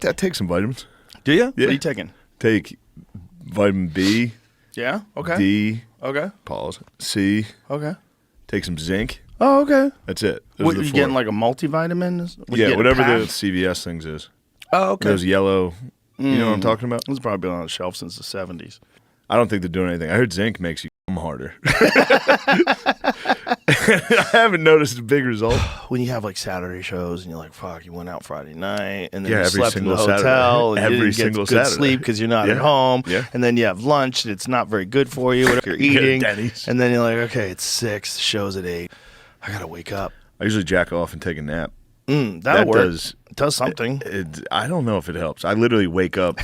I take some vitamins. Do you? Yeah. What are you taking? Take vitamin B. Yeah. Okay. D. Okay. Pause. C. Okay. Take some zinc. Oh, okay. That's it. Those What, are the you 4. getting like a multivitamin? Yeah, whatever the CVS things is. Oh, okay. Those yellow. You know what I'm talking about? It's probably been on the shelf since the 70s. I don't think they're doing anything. I heard zinc makes you come harder. I haven't noticed a big result. When you have like Saturday shows and you're like, fuck, you went out Friday night and then Yeah, you every slept in the single hotel Saturday. and you Every didn't get single good Saturday. sleep because you're not at Yeah. home. Yeah. And then you have lunch and it's not very good for you. Whatever you're You go to eating. Denny's. And then you're like, okay, it's 6, the show's at 8. I gotta wake up. I usually jack off and take a nap. That'll That work. does. It does something. I don't know if it helps. I literally wake up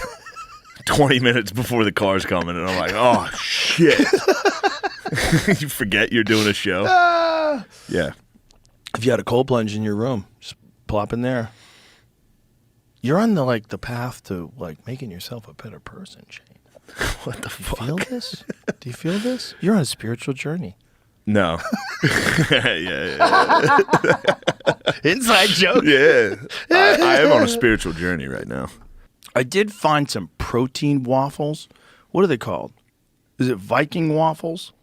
20 minutes before the car's coming, and I'm like, oh, shit. You forget you're doing a show. Yeah. If you had a cold plunge in your room, just plop in there. You're on the path to like making yourself a better person, Shane. What the fuck? Feel this? Do you feel this? You're on a spiritual journey. No. yeah. Inside joke. Yeah. I am on a spiritual journey right now. I did find some protein waffles. What are they called? Is it Viking waffles?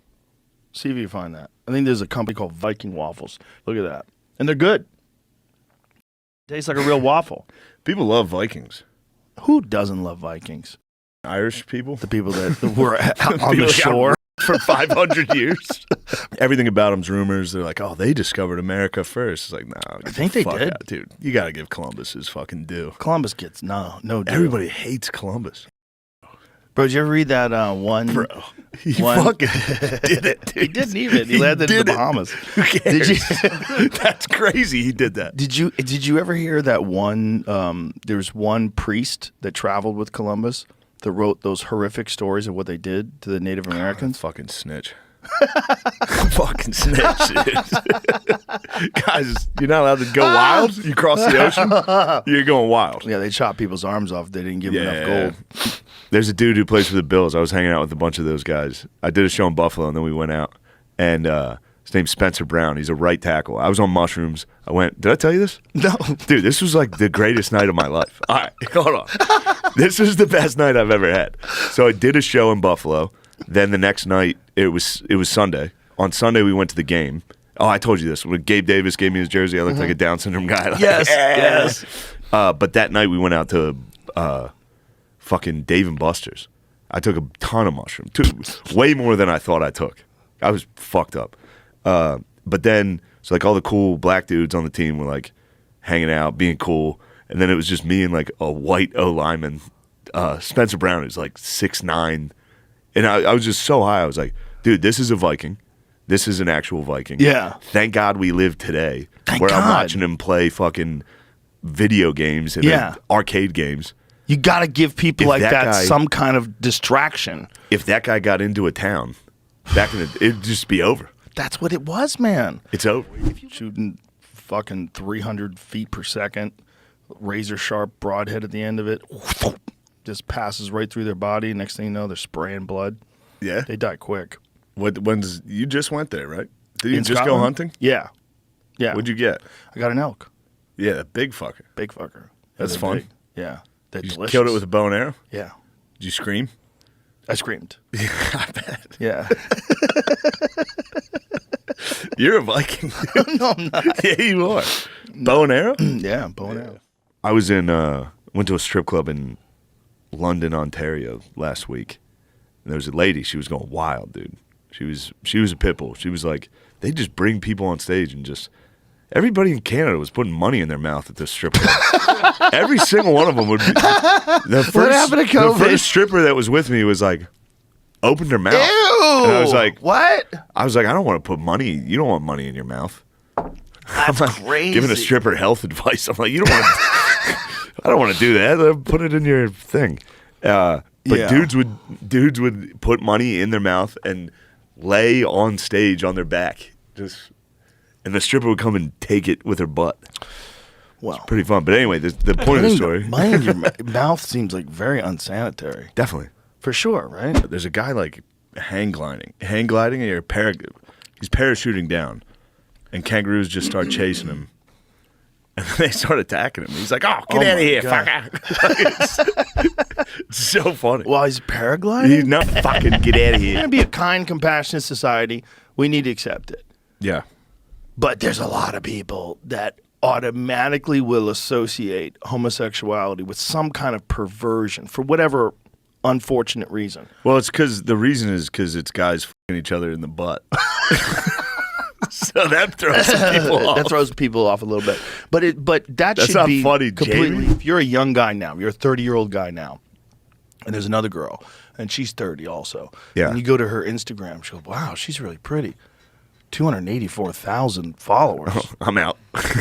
See if you find that. I think there's a company called Viking waffles. Look at that. And they're good. Tastes like a real waffle. People love Vikings. Who doesn't love Vikings? Irish people. The people that were on People the shore. for 500 years. Everything about them's rumors. They're like, oh, they discovered America first. It's like, no. I think they did. Dude, you got to give Columbus his fucking due. Columbus gets no due. Everybody hates Columbus. Bro, did you ever read that one? Bro, he one- fucking did it, dude. He didn't even. He landed in the Bahamas. Who cares? That's crazy he did that. Did you ever hear that one? There's one priest that traveled with Columbus that wrote those horrific stories of what they did to the Native Americans. Fucking snitch. Fucking snitch, dude. Guys, you're not allowed to go wild. You cross the ocean, you're going wild. Yeah, they chopped people's arms off. They didn't give them enough gold. There's a dude who plays for the Bills. I was hanging out with a bunch of those guys. I did a show in Buffalo, and then we went out. And his name's Spencer Brown. He's a right tackle. I was on mushrooms. I went, did I tell you this? No. Dude, this was like the greatest night of my life. All right, hold on. This is the best night I've ever had. So I did a show in Buffalo. Then the next night, it was Sunday. On Sunday, we went to the game. Oh, I told you this. When Gabe Davis gave me his jersey, I looked like a Down syndrome guy. Like, Yes. But that night, we went out to fucking Dave & Buster's. I took a ton of mushrooms. Way more than I thought I took. I was fucked up. But then, so like all the cool black dudes on the team were like hanging out, being cool. And then it was just me and like a white O-lineman, Spencer Brown, who's like 6'9". And I was just so high. I was like, dude, this is a Viking. This is an actual Viking. Yeah. Thank God we live today. Thank where I'm God. watching him play fucking video games and arcade games. You got to give people If like that that guy- some kind of distraction. If that guy got into a town, it'd just be over. That's what it was, man. It's over. Shooting fucking 300 feet per second, razor sharp broadhead at the end of it. Just passes right through their body. Next thing you know, they're spraying blood. Yeah. They die quick. When's you just went there, right? Did you In just go Scotland? hunting? Yeah. Yeah. What'd you get? I got an elk. Yeah, a big fucker. Big fucker. That's They're fun. big. Yeah. They're You delicious. killed it with a bow and arrow? Yeah. Did you scream? I screamed. I bet. Yeah. You're a Viking. No, I'm not. Yeah, you are. Bow and arrow? Yeah, bow and arrow. I was went to a strip club in London, Ontario last week. And there was a lady, she was going wild, dude. She was a pit bull. She was like, they just bring people on stage and just everybody in Canada was putting money in their mouth at this strip club. Every single one of them would be. What happened to COVID? The first stripper that was with me was like, opened her mouth. Ew! And I was like, what? I don't want to put money. You don't want money in your mouth. That's crazy. Giving a stripper health advice. I'm like, you don't want to. I don't want to do that. Put it in your thing. But Yeah. dudes would put money in their mouth and lay on stage on their back. And the stripper would come and take it with her butt. Well, Pretty fun. But anyway, the point of the story. Money in your mouth seems like very unsanitary. Definitely. For sure, right? There's a guy like hang gliding, and he's parachuting down, and kangaroos just start chasing him. And they start attacking him. He's like, "Oh, get Oh out of my here, God. fucker!" It's so funny. While he's paragliding? He's not fucking get out of We're going here. to be a kind, compassionate society. We need to accept it. Yeah. But there's a lot of people that automatically will associate homosexuality with some kind of perversion for whatever unfortunate reason. Well, it's because the reason is because it's guys fucking each other in the butt. So that throws some people off. That throws people off a little bit. But that That's should not be funny, completely. Jamie. If you're a young guy now, you're a 30-year-old guy now, and there's another girl, and she's 30 also. Yeah. And you go to her Instagram, she goes, "Wow, she's really pretty. 284,000 followers. I'm out.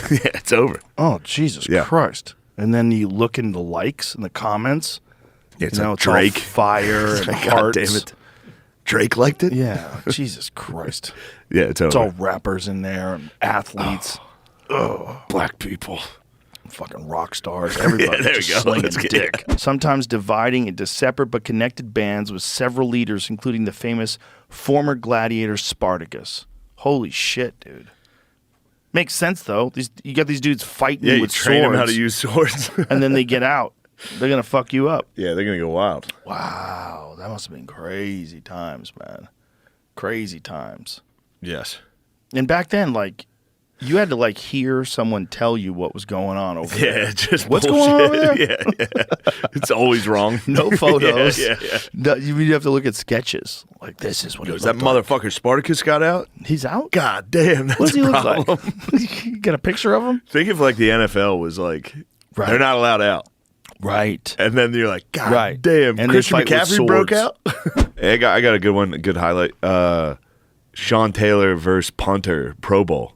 Yeah, it's over. Oh, Jesus Yeah. Christ." And then you look in the likes and the comments. Yeah, it's You know, like it's all Drake. fire and God hearts. damn it. Drake liked it? Yeah, Jesus Christ. Yeah, it's over. It's all rappers in there and athletes. black people. Fucking rock stars, everybody there we just go. slinging Let's get- dick. Sometimes dividing into separate but connected bands with several leaders, including the famous former gladiator Spartacus. Holy shit, dude. Makes sense though. You got these dudes fighting Yeah, you with train swords, them how to use swords. and then they get out. They're gonna fuck you up. Yeah, they're going to go wild. Wow, that must have been crazy times, man. Crazy times. Yes. And back then, like, you had to like hear someone tell you what was going on over there. Yeah, just What's bullshit. going on over there? Yeah. It's always wrong. No photos. Yeah. No, you have to look at sketches. Like, this is what Goes, it that looked like. motherfucker Spartacus got out? He's out? God damn, that's What does he a look problem. like? You got a picture of him? Think if like the NFL was like, Right. they're not allowed out. Right. And then you're like, God Right. damn, And they Christian fight with McCaffrey broke swords. out? Hey, I got a good one, a good highlight. Sean Taylor versus punter Pro Bowl.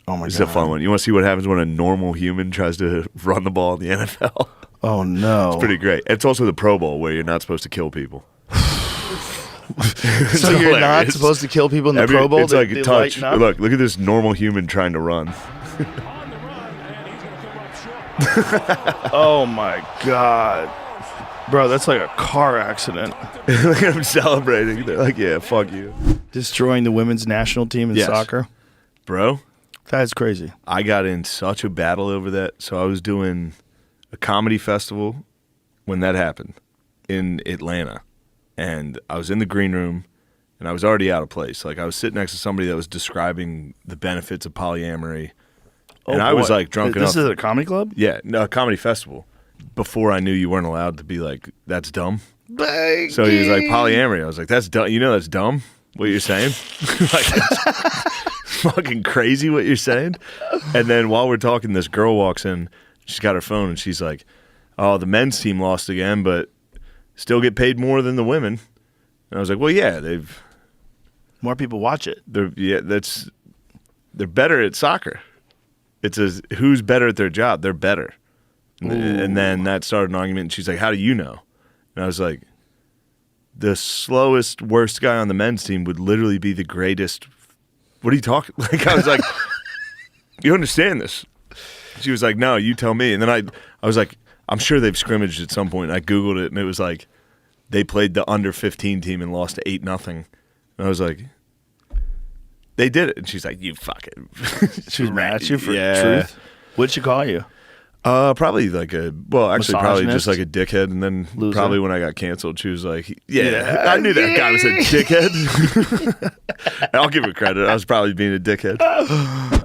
Oh, my This God. is a fun one. You want to see what happens when a normal human tries to run the ball in the NFL? Oh, no. It's pretty great. It's also the Pro Bowl where you're not supposed to kill people. So you're not supposed to kill people in the Pro Bowl? It's like a touch. lighten up? Look at this normal human trying to run. Oh, my God. Bro, that's like a car accident. Look at them celebrating. They're like, yeah, fuck you. Destroying the women's national team in Yes. soccer. Bro, That's crazy. I got in such a battle over that. So I was doing a comedy festival when that happened in Atlanta. And I was in the green room and I was already out of place. Like I was sitting next to somebody that was describing the benefits of polyamory. And I was boy. like drunk This enough. is a comedy club? Yeah, no, a comedy festival. Before I knew you weren't allowed to be like, that's dumb. So he was like, polyamory. I was like, that's dumb. You know that's dumb, what you're saying? Like, it's fucking crazy what you're saying. And then while we're talking, this girl walks in. She's got her phone, and she's like, oh, the men's team lost again, but still get paid more than the women. And I was like, well, yeah, More people watch it. they're better at soccer. It's who's better at their job. They're better. And then that started an argument, and she's like, how do you know? And I was like, the slowest, worst guy on the men's team would literally be the greatest. What are you talking? Like, I was like, you understand this? She was like, no, you tell me. And then I was like, I'm sure they've scrimmaged at some point. And I Googled it, and it was like, they played the under 15 team and lost 8-0. And I was like, they did it. And she's like, you fucking. She was mad at you for Yeah. truth. What'd she call you? Probably like actually probably just Misogynist? like a dickhead, and then Loser? probably when I got canceled, she was like, "Yeah, Yeah. I knew that guy was a dickhead." I'll give her credit. I was probably being a dickhead.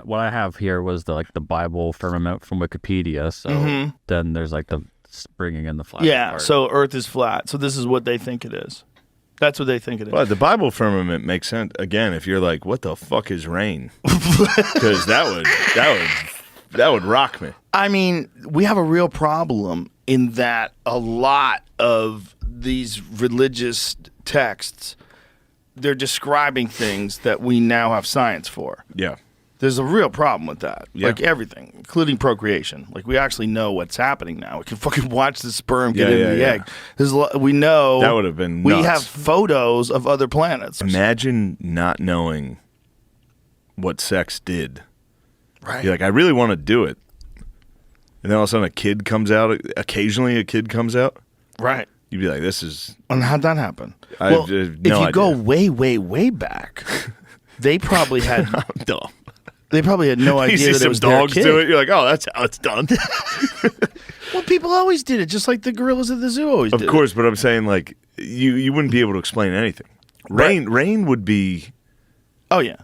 What I have here was the Bible firmament from Wikipedia. So then there's like the bringing in the flat. Yeah, part. so Earth is flat. So this is what they think it is. That's what they think it is. But the Bible firmament makes sense again if you're like, "What the fuck is rain?" Because that would rock me. I mean, we have a real problem in that a lot of these religious texts, they're describing things that we now have science for. Yeah, There's a real problem with that. Yeah. Like everything, including procreation. Like we actually know what's happening now. We can fucking watch the sperm get Yeah, into yeah, the yeah. egg. We know that would have been. we nuts. have photos of other planets. Imagine not knowing what sex did. Right. You're like, I really want to do it. And then all of a sudden a kid comes out. Occasionally a kid comes out. Right. You'd be like, this is... And how'd that happen? I have no if you go idea. way, way, way back, they probably had I'm dumb. They probably had no You idea see that it some was their dogs kid. do it. You're like, oh, that's how it's done. Well, people always did it, just like the gorillas at the zoo always did Of course, but I'm saying like you wouldn't be able to explain anything. Rain would be. Oh, yeah.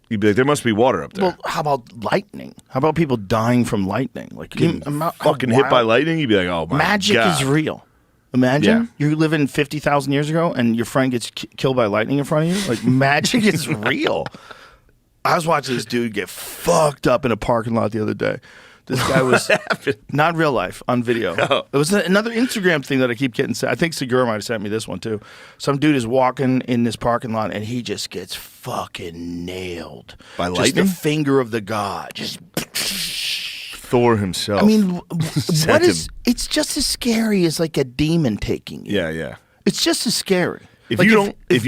You'd be like, there must be water up there. Well, how about lightning? How about people dying from lightning? Like Getting fucking hit by lightning, you'd be like, oh my Magic God. is real. Imagine you're living 50,000 years ago and your friend gets killed by lightning in front of you. Like, magic is real. I was watching this dude get fucked up in a parking lot the other day. This guy was not real life, on video. Oh. It was another Instagram thing that I keep getting sent. I think Segura might have sent me this one too. Some dude is walking in this parking lot and he just gets fucking nailed By just lightning? the finger of the god. Just Thor himself. I mean, Sent what is? him. It's just as scary as like a demon taking you. Yeah. It's just as scary. If Like, you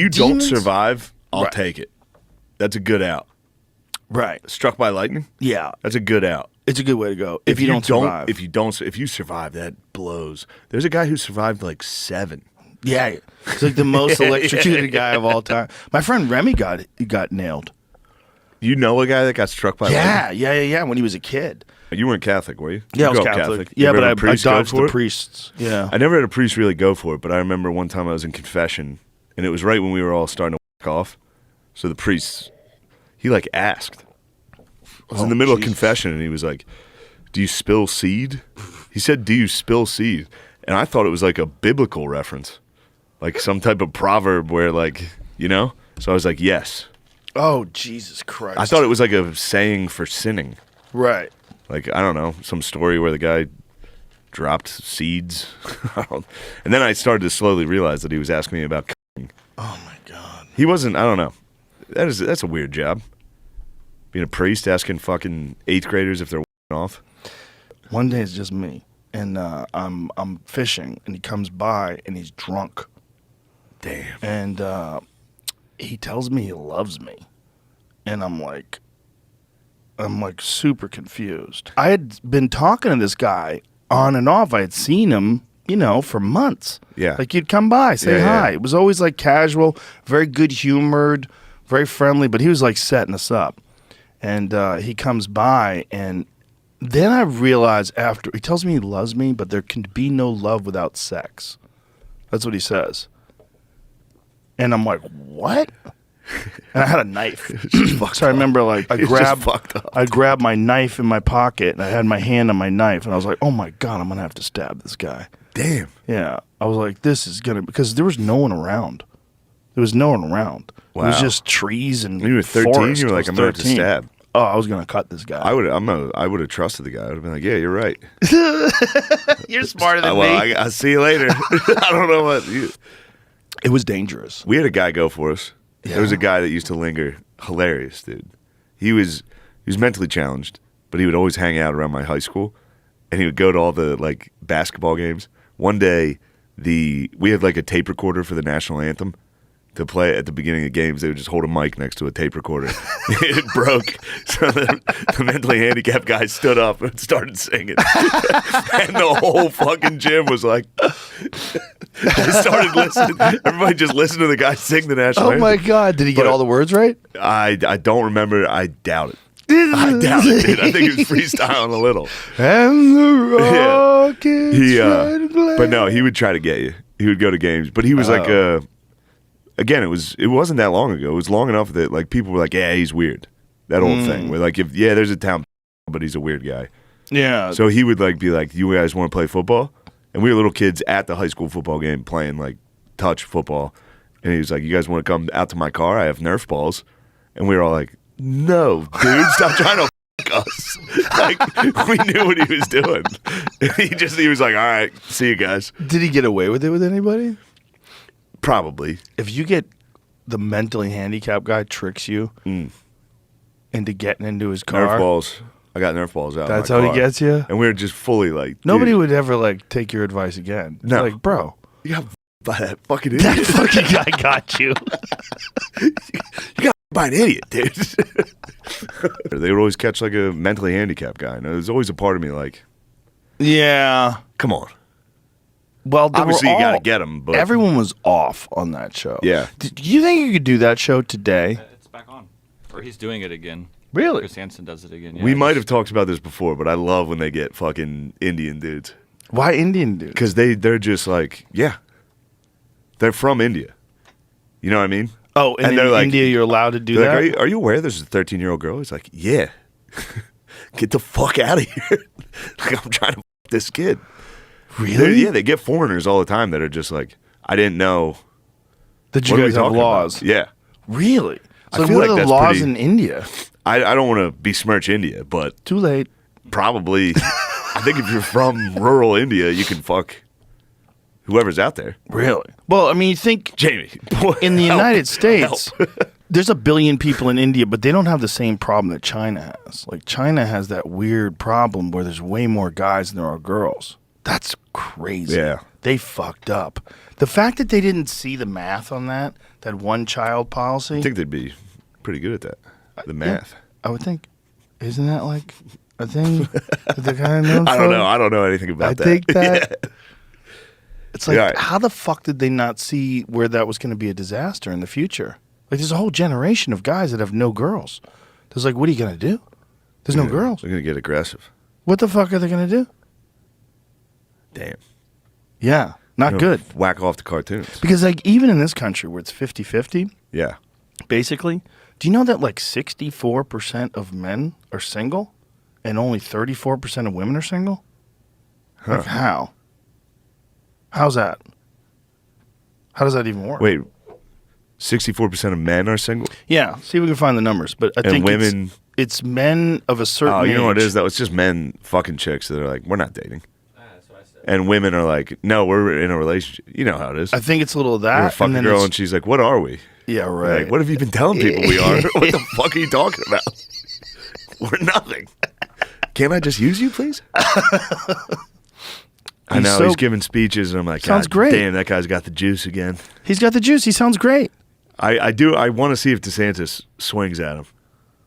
don't demons- survive, I'll Right. take it. That's a good out. right? Struck by lightning? Yeah, That's a good out. it's a good way to go. If you don't survive, if you survive, that blows. There's a guy who survived like 7. yeah, it's like the most electrocuted guy of all time. My friend Remy got nailed. You know a guy that got struck by lightning? Yeah. When he was a kid. You weren't Catholic, were you? Yeah, I You was grew up Catholic. You Yeah, ever but had I a priest go dodged for the it? priests. Yeah. I never had a priest really go for it, but I remember one time I was in confession, and it was right when we were all starting to whack off. So the priest, he like asked. I was in the middle of confession, and he was like, "Do you spill seed?" He said, "Do you spill seed?" And I thought it was like a biblical reference, like some type of proverb where like, you know? So I was like, yes. Oh, Jesus Christ. I thought it was like a saying for sinning. Right. Like, I don't know, some story where the guy dropped seeds. And then I started to slowly realize that he was asking me about cooking. Oh, my God. He wasn't, I don't know. That's a weird job. Being a priest asking fucking 8th graders if they're off. One day it's just me, and I'm fishing, and he comes by, and he's drunk. Damn. And he tells me he loves me, and I'm like super confused. I had been talking to this guy on and off. I had seen him, for months. Yeah. Like, you'd come by, say Yeah, hi. yeah. It was always like casual, very good humored, very friendly, but he was like setting us up. And he comes by, and then I realize after he tells me he loves me, but there can be no love without sex. That's what he says. And I'm like, what? And I had a knife. So I remember, like, I grabbed my knife in my pocket, and I had my hand on my knife, and I was like, oh my God, I'm gonna have to stab this guy. Damn. Yeah, I was like, this is gonna, because there was no one around. There was no one around. Wow. It was just trees and You were 13, forest. you were I like, was I'm gonna have to 13. stab. Oh, I was gonna cut this guy. I would have trusted the guy. I would have been like, yeah, you're right. You're smarter than Well, me. I'll see you later. I don't know what. It was dangerous. We had a guy go for us. Yeah. There was a guy that used to linger. Hilarious, dude. He was mentally challenged, but he would always hang out around my high school, and he would go to all the like basketball games. One day, we had like a tape recorder for the national anthem to play at the beginning of games. They would just hold a mic next to a tape recorder. It broke, so the mentally handicapped guy stood up and started singing, and the whole fucking gym was like. They started listening. Everybody just listened to the guy sing the national anthem. Oh my God! Did he get But- all the words right? I don't remember. I doubt it. I doubt it, dude. I think he was freestyling a little. And the rockets But no, he would try to get you. He would go to games, but he was like, again, it wasn't that long ago. It was long enough that like people were like, yeah, he's weird. That old thing where like, there's a town, but he's a weird guy. Yeah. So he would like be like, you guys want to play football? And we were little kids at the high school football game playing like touch football. And he was like, you guys want to come out to my car? I have Nerf balls. And we were all like, no, dude, stop trying to f us. Like, we knew what he was doing. And he was like, all right, see you guys. Did he get away with it with anybody? Probably. If you get the mentally handicapped guy tricks you into getting into his car, Nerf balls. I got Nerf balls out. that's in my how car. he gets you. And we were just fully like, Nobody dude, would ever like take your advice again. No. Like, bro, you got by that fucking that idiot. fucking guy got you. You got by an idiot, dude. They would always catch like a mentally handicapped guy. And there's always a part of me like, Yeah. come on. Well, they Obviously, were you got to all- get him. But Everyone was off on that show. Yeah. Do you think you could do that show today? It's back on. Or he's doing it again. Really? Chris Hansen does it again. Yeah, We might have talked about this before, but I love when they get fucking Indian dudes. Why Indian dudes? Because they're just like, yeah. They're from India. You know what I mean? Oh, and they're in like, India you're allowed to do they're that? like, are you aware there's a 13-year-old girl? He's like, yeah. Get the fuck out of here. Like, I'm trying to fuck this kid. Really? Yeah, they get foreigners all the time that are just like, I didn't know. That you What are we guys have talking laws? about? Yeah. Really? I So feel what like are the that's laws pretty- in India? I don't want to besmirch India, but Too late. probably, I think if you're from rural India, you can fuck whoever's out there. Really? Well, I mean, you think Jamie. in the help, United States, help. there's 1 billion people in India, but they don't have the same problem that China has. Like, China has that weird problem where there's way more guys than there are girls. That's crazy. Yeah. They fucked up. The fact that they didn't see the math on that one-child policy, I think they'd be pretty good at that. The math. I would think, isn't that like a thing that they're kind of known I don't for? know. I don't know anything about I that. think that Yeah. it's like, Yeah, right. how the fuck did they not see where that was going to be a disaster in the future? Like, there's a whole generation of guys that have no girls. There's like, what are you going to do? There's no girls. They're going to get aggressive. What the fuck are they going to do? Damn. Yeah, not You know, good. Whack off the cartoons. Because, like, even in this country where it's 50-50, Yeah. basically, do you know that like 64% of men are single and only 34% of women are single? Like, how? How's that? How does that even work? Wait. 64% of men are single? Yeah, see if we can find the numbers. But I And think women- it's men of a certain Oh, you know what it age. is, though? It's just men fucking chicks that are like, we're not dating. And women are like, no, we're in a relationship. You know how it is. I think it's a little of You ever that. fuck and a then girl it's- and she's like, what are we? yeah, right. Like, what have you been telling people we are? What the fuck are you talking about? We're nothing. Can't I just use you, please? I know, so- he's giving speeches, and I'm like, Sounds God great. damn, that guy's got the juice again. He's got the juice. He sounds great. I want to see if DeSantis swings at him.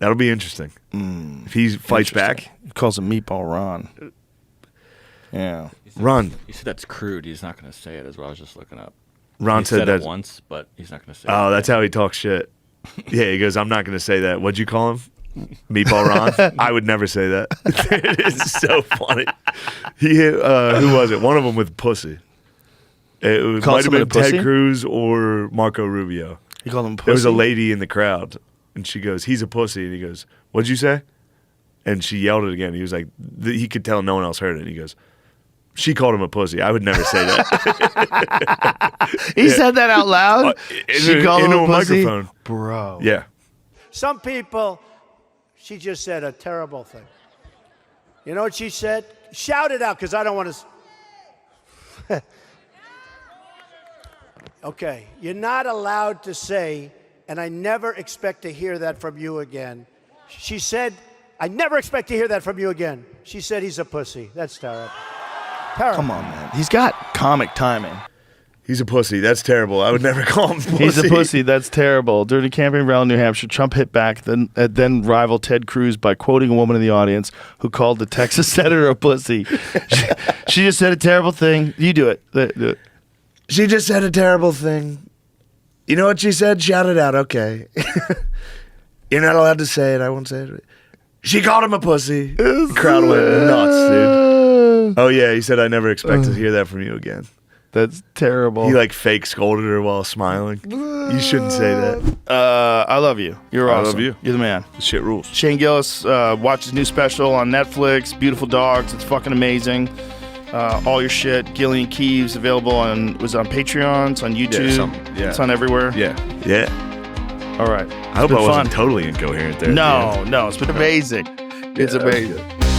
That'll be interesting. If he fights back. He calls him Meatball Ron. Yeah. Ron He said that's crude. He's not going to say it, as well. I was just looking up. Ron He said said that. it once, but he's not going to say it. Oh, that's how he talks shit. Yeah, he goes, I'm not going to say that. What'd you call him? Meatball Ron? I would never say that. It is so funny. He hit, who was it? One of them with pussy. It Called might have someone been a pussy? Ted Cruz or Marco Rubio. He called him pussy. There was a lady in the crowd, and she goes, he's a pussy. And he goes, what'd you say? And she yelled it again. He was like, he could tell no one else heard it. And he goes, she called him a pussy. I would never say that. He said that out loud? She called him into a a pussy? microphone. Bro. Yeah. Some people, she just said a terrible thing. You know what she said? Shout it out, because I don't want to. Okay, you're not allowed to say, and I never expect to hear that from you again. She said, I never expect to hear that from you again. She said he's a pussy. That's terrible. Terrible. Come on, man. He's got comic timing. He's a pussy. That's terrible. I would never call him pussy. He's a pussy. That's terrible. During a campaign rally in New Hampshire, Trump hit back then rival Ted Cruz by quoting a woman in the audience who called the Texas senator a pussy. She just said a terrible thing. You do it. Do it. She just said a terrible thing. You know what she said? Shout it out. Okay. You're not allowed to say it. I won't say it. She called him a pussy. The crowd went nuts, dude. Oh, yeah. He said, I never expect to hear that from you again. That's terrible. He like fake scolded her while smiling. You shouldn't say that. I love you. You're I awesome. love you. You're the man. Shit rules. Shane Gillis, watch his new special on Netflix, Beautiful Dogs. It's fucking amazing. All your shit, Gillian Keeves, available on Patreon, it's on YouTube, yeah. it's on everywhere. Yeah. Yeah. All right. I hope been I wasn't fun. totally incoherent there. at the end. No, it's been amazing. It's Yeah, that was amazing. good.